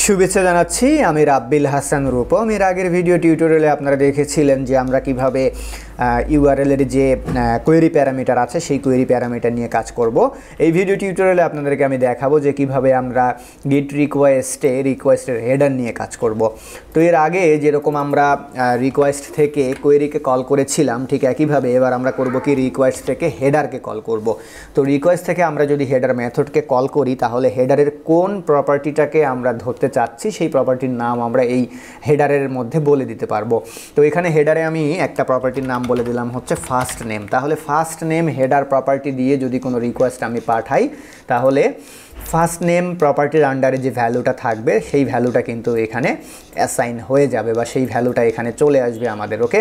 শুভেচ্ছা জানাচ্ছি। আমি রাব্বিল হাসান রূপম। এর আগের ভিডিও টিউটোরিয়ালে আপনারা দেখেছিলেন যে আমরা কিভাবে ইউআরএল এর যে কোয়েরি প্যারামিটার আছে সেই কোয়েরি প্যারামিটার নিয়ে কাজ করব। এই ভিডিও টিউটোরিয়ালে আপনাদেরকে আমি দেখাবো যে কিভাবে আমরা গেট রিকোয়েস্টের হেডার নিয়ে কাজ করব। তো এর আগে যেরকম আমরা রিকোয়েস্ট থেকে কোয়েরিকে কল করেছিলাম, ঠিক একইভাবে এবার আমরা করব কি রিকোয়েস্ট থেকে হেডারকে কল করব। তো রিকোয়েস্ট থেকে আমরা যদি হেডার মেথডকে কল করি তাহলে হেডারের কোন প্রপার্টিটাকে আমরা ধরতে চাচ্ছি সেই প্রপার্টির নাম আমরা এই হেডারের মধ্যে বলে দিতে পারবো। তো এখানে হেডারে আমি একটা প্রপার্টির নাম বলে দিলাম হচ্ছে ফার্স্ট নেম। তাহলে ফার্স্ট নেম হেডার প্রপার্টি দিয়ে যদি কোনো রিকোয়েস্ট আমি পাঠাই তাহলে ফার্স্ট নেম প্রপার্টির আন্ডারে যে ভ্যালুটা থাকবে সেই ভ্যালুটা কিন্তু এখানে অ্যাসাইন হয়ে যাবে বা সেই ভ্যালুটা এখানে চলে আসবে আমাদের। ওকে,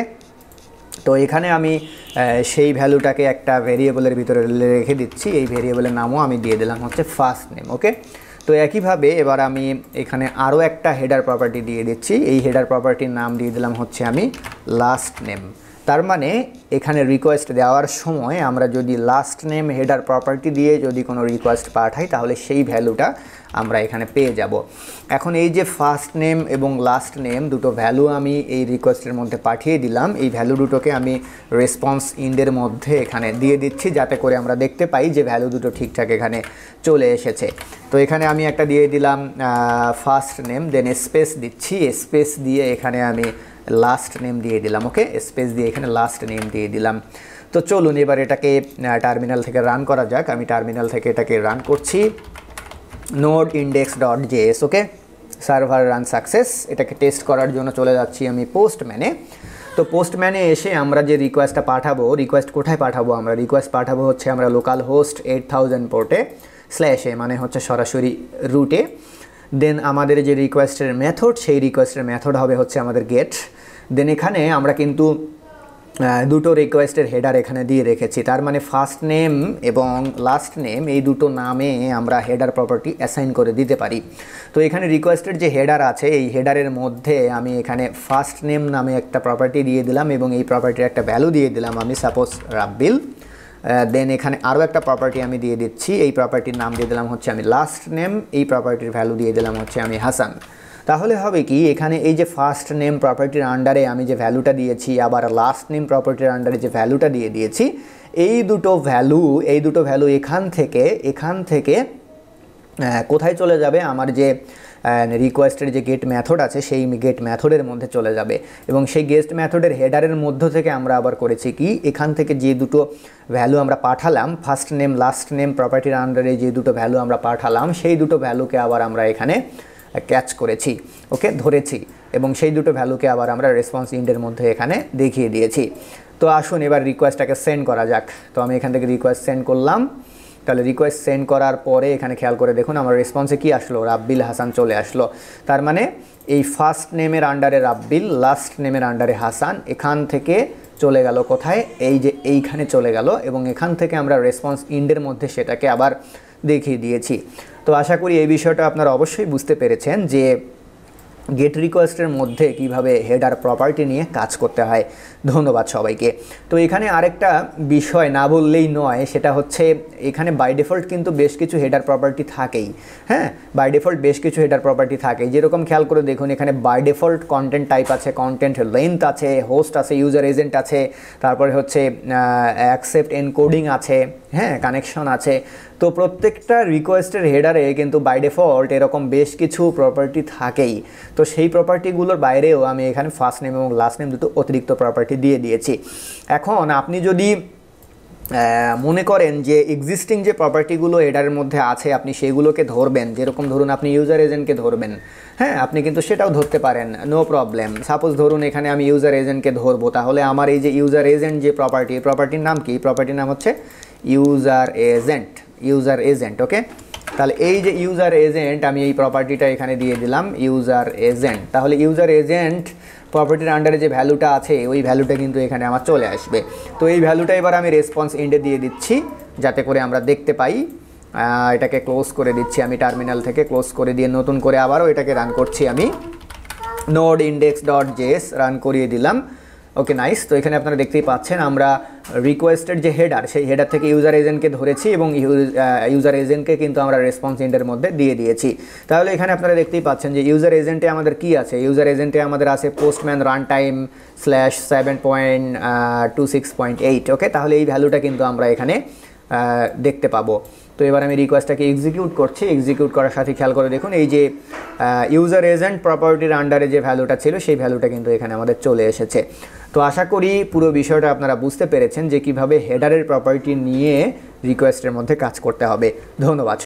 তো এখানে আমি সেই ভ্যালুটাকে একটা ভেরিয়েবলের ভিতরে রেখে দিচ্ছি। এই ভেরিয়েবলের নামও আমি দিয়ে দিলাম হচ্ছে ফার্স্ট নেম। ওকে, তো একইভাবে এবার আমি এখানে আরও একটা হেডার প্রপার্টি দিয়ে দিচ্ছি। এই হেডার প্রপার্টির নাম দিয়ে দিলাম হচ্ছে আমি লাস্ট নেম। তার মানে এখানে রিকোয়েস্ট দেওয়ার সময় আমরা যদি লাস্ট নেম হেডার প্রপার্টি দিয়ে যদি কোনো রিকোয়েস্ট পাঠাই তাহলে সেই ভ্যালুটা আমরা এখানে পেয়ে যাব। এখন এই যে ফার্স্ট নেম এবং লাস্ট নেম দুটো ভ্যালু আমি এই রিকোয়েস্টের মধ্যে পাঠিয়ে দিলাম। এই ভ্যালু দুটোকে আমি রেসপন্স ইন্ডের মধ্যে এখানে দিয়ে দিচ্ছি যাতে করে আমরা দেখতে পাই যে ভ্যালু দুটো ঠিকঠাক এখানে চলে এসেছে। তো এখানে আমি একটা দিয়ে দিলাম ফার্স্ট নেম, দেন স্পেস দিচ্ছি, স্পেস দিয়ে এখানে আমি লাস্ট নেম দিয়ে দিলাম। ওকে, স্পেস দিয়ে এখানে লাস্ট নেম দিয়ে দিলাম। তো চলুন এবার এটাকে টার্মিনাল থেকে রান করা যাক। আমি টার্মিনাল থেকে এটাকে রান করছি নোড index.js। ওকে, সার্ভার রান সাকসেস। এটাকে টেস্ট করার জন্য চলে যাচ্ছি আমি পোস্টম্যানে। তো পোস্টম্যানে এসে আমরা যে রিকোয়েস্টটা পাঠাবো, রিকোয়েস্ট কোথায় পাঠাবো? আমরা রিকোয়েস্ট পাঠাবো হচ্ছে আমরা লোকাল হোস্ট 8000 পোর্টে /a, মানে হচ্ছে সরাসরি রুটে। দেন আমাদের যে রিকোয়েস্টের মেথড সেই রিকোয়েস্টের মেথড হবে হচ্ছে আমাদের গেট। দেন এখানে আমরা কিন্তু দুটো রিকোয়েস্টের হেডার এখানে দিয়ে রেখেছি। তার মানে ফার্স্ট নেম এবং লাস্ট নেম এই দুটো নামে আমরা হেডার প্রপার্টি অ্যাসাইন করে দিতে পারি। তো এখানে রিকোয়েস্টের যে হেডার আছে এই হেডারের মধ্যে আমি এখানে ফার্স্ট নেম নামে একটা প্রপার্টি দিয়ে দিলাম এবং এই প্রপার্টির একটা ভ্যালু দিয়ে দিলাম আমি সাপোজ রাব্বিল। দেন এখানে আরও একটা প্রপার্টি আমি দিয়ে দিচ্ছি, এই প্রপার্টির নাম দিয়ে দিলাম হচ্ছে আমি লাস্ট নেম, এই প্রপার্টির ভ্যালু দিয়ে দিলাম হচ্ছে আমি হাসান। তাহলে হবে কি, এখানে এই যে ফার্স্ট নেম প্রপার্টির আন্ডারে আমি যে ভ্যালুটা দিয়েছি আবার লাস্ট নেম প্রপার্টির আন্ডারে যে ভ্যালুটা দিয়ে দিয়েছি, এই দুটো ভ্যালু এখান থেকে কোথায় চলে যাবে? আমার যে রিকোয়েস্টের যে গেট মেথড আছে সেই গেট মেথডের মধ্যে চলে যাবে এবং সেই গেট মেথডের হেডারের মধ্য থেকে আমরা আবার করেছি কি, এখান থেকে যে দুটো ভ্যালু আমরা পাঠালাম ফার্স্ট নেম লাস্ট নেম প্রপার্টির আন্ডারে যে দুটো ভ্যালু আমরা পাঠালাম সেই দুটো ভ্যালুকে আবার আমরা এখানে ক্যাচ করেছি। ওকে, ধরেছি এবং সেই দুটো ভ্যালুকে আবার আমরা রেসপন্স ইন্ডের মধ্যে এখানে দেখিয়ে দিয়েছি। তো আসুন এবার রিকোয়েস্টটাকে সেন্ড করা যাক। তো আমি এখান থেকে রিকোয়েস্ট সেন্ড করলাম। তাহলে রিকোয়েস্ট সেন্ড করার পরে এখানে খেয়াল করে দেখুন আমার রেসপন্সে কি আসলো, রাব্বিল হাসান চলে আসলো। তার মানে এই ফার্স্ট নেমের আন্ডারে রাব্বিল, লাস্ট নেমের আন্ডারে হাসান এখান থেকে চলে গেল কোথায়? এই যে এইখানে চলে গেল এবং এখান থেকে আমরা রেসপন্স ইন্ডের মধ্যে সেটাকে আবার দেখিয়ে দিয়েছি। তো আশা করি এই বিষয়টা আপনারা অবশ্যই বুঝতে পেরেছেন যে গেট রিকোয়েস্টের মধ্যে কিভাবে হেডার প্রপার্টি নিয়ে কাজ করতে হয়। ধন্যবাদ সবাইকে। তো এখানে আরেকটা বিষয় না বললেই নয়, সেটা হচ্ছে এখানে বাই ডিফল্ট কিন্তু বেশ কিছু হেডার প্রপার্টি থাকেই। হ্যাঁ, বাই ডিফল্ট বেশ কিছু হেডার প্রপার্টি থাকে। যেরকম খেয়াল করে দেখুন এখানে বাই ডিফল্ট কন্টেন্ট টাইপ আছে, কন্টেন্ট লেন্থ আছে, হোস্ট আছে, ইউজার এজেন্ট আছে, তারপরে হচ্ছে অ্যাকসেপ্ট এনকোডিং আছে, হ্যাঁ, কানেকশন আছে। তো প্রত্যেকটা রিকোয়েস্টের হেডারে কিন্তু বাই ডিফল্ট এরকম বেশ কিছু প্রপার্টি থাকেই। তো সেই প্রপার্টিগুলোর বাইরেও আমি এখানে ফার্স্ট নেম এবং লাস্ট নেম দুটো অতিরিক্ত প্রপার্টি দিয়ে দিয়েছি। এখন আপনি যদি মনে করেন যে এক্সিস্টিং যে প্রপার্টিগুলো হেডারের মধ্যে আছে আপনি সেগুলোকে ধরবেন, যেরকম ধরুন আপনি ইউজার এজেন্টকে ধরবেন, হ্যাঁ, আপনি কিন্তু সেটাও ধরতে পারেন, নো প্রবলেম। সাপোজ ধরুন এখানে আমি ইউজার এজেন্টকে ধরবো, তাহলে আমার এই যে ইউজার এজেন্ট যে প্রপার্টি, প্রপার্টির নাম কি? প্রপার্টির নাম হচ্ছে ইউজার এজেন্ট। ওকে, তাহলে এই যে ইউজার এজেন্ট আমি এই প্রপার্টিটা এখানে দিয়ে দিলাম ইউজার এজেন্ট। তাহলে ইউজার এজেন্ট প্রপার্টির আন্ডারে যে ভ্যালুটা আছে ওই ভ্যালুটা কিন্তু এখানে আমার চলে আসবে। তো এই ভ্যালুটা এবার আমি রেসপন্স ইন্ডে দিয়ে দিচ্ছি যাতে করে আমরা দেখতে পাই। এটাকে ক্লোজ করে দিচ্ছি আমি টার্মিনাল থেকে, ক্লোজ করে দিয়ে নতুন করে আবারও এটাকে রান করছি আমি নোড index.js রান করিয়ে দিলাম। ওকে, নাইস। তো এখানে আপনারা দেখতেই পাচ্ছেন আমরা রিকোয়েস্টের যে হেডার, সেই হেডার থেকে ইউজার এজেন্টকে ধরেছি এবং ইউজার এজেন্টকে কিন্তু আমরা রেসপন্স ইন্ডের মধ্যে দিয়ে দিয়েছি। তাহলে এখানে আপনারা দেখতেই পাচ্ছেন যে ইউজার এজেন্টে আমাদের কি আছে, ইউজার এজেন্টে আমাদের আছে পোস্টম্যান রান টাইম /7.26.8। ওকে, তাহলে এই ভ্যালুটা কিন্তু আমরা এখানে দেখতে পাবো। তো এবার আমি রিকোয়েস্টটাকে এক্সিকিউট করছি। এক্সিকিউট করার সাথে খেয়াল করে দেখুন এই যে ইউজার এজেন্ট প্রপার্টির আন্ডারে যে ভ্যালুটা ছিল সেই ভ্যালুটা কিন্তু এখানে আমাদের চলে এসেছে। তো আশা করি পুরো বিষয়টা আপনারা বুঝতে পেরেছেন যে কিভাবে হেডারের প্রপার্টি নিয়ে রিকোয়েস্টের মধ্যে কাজ করতে হবে। ধন্যবাদ।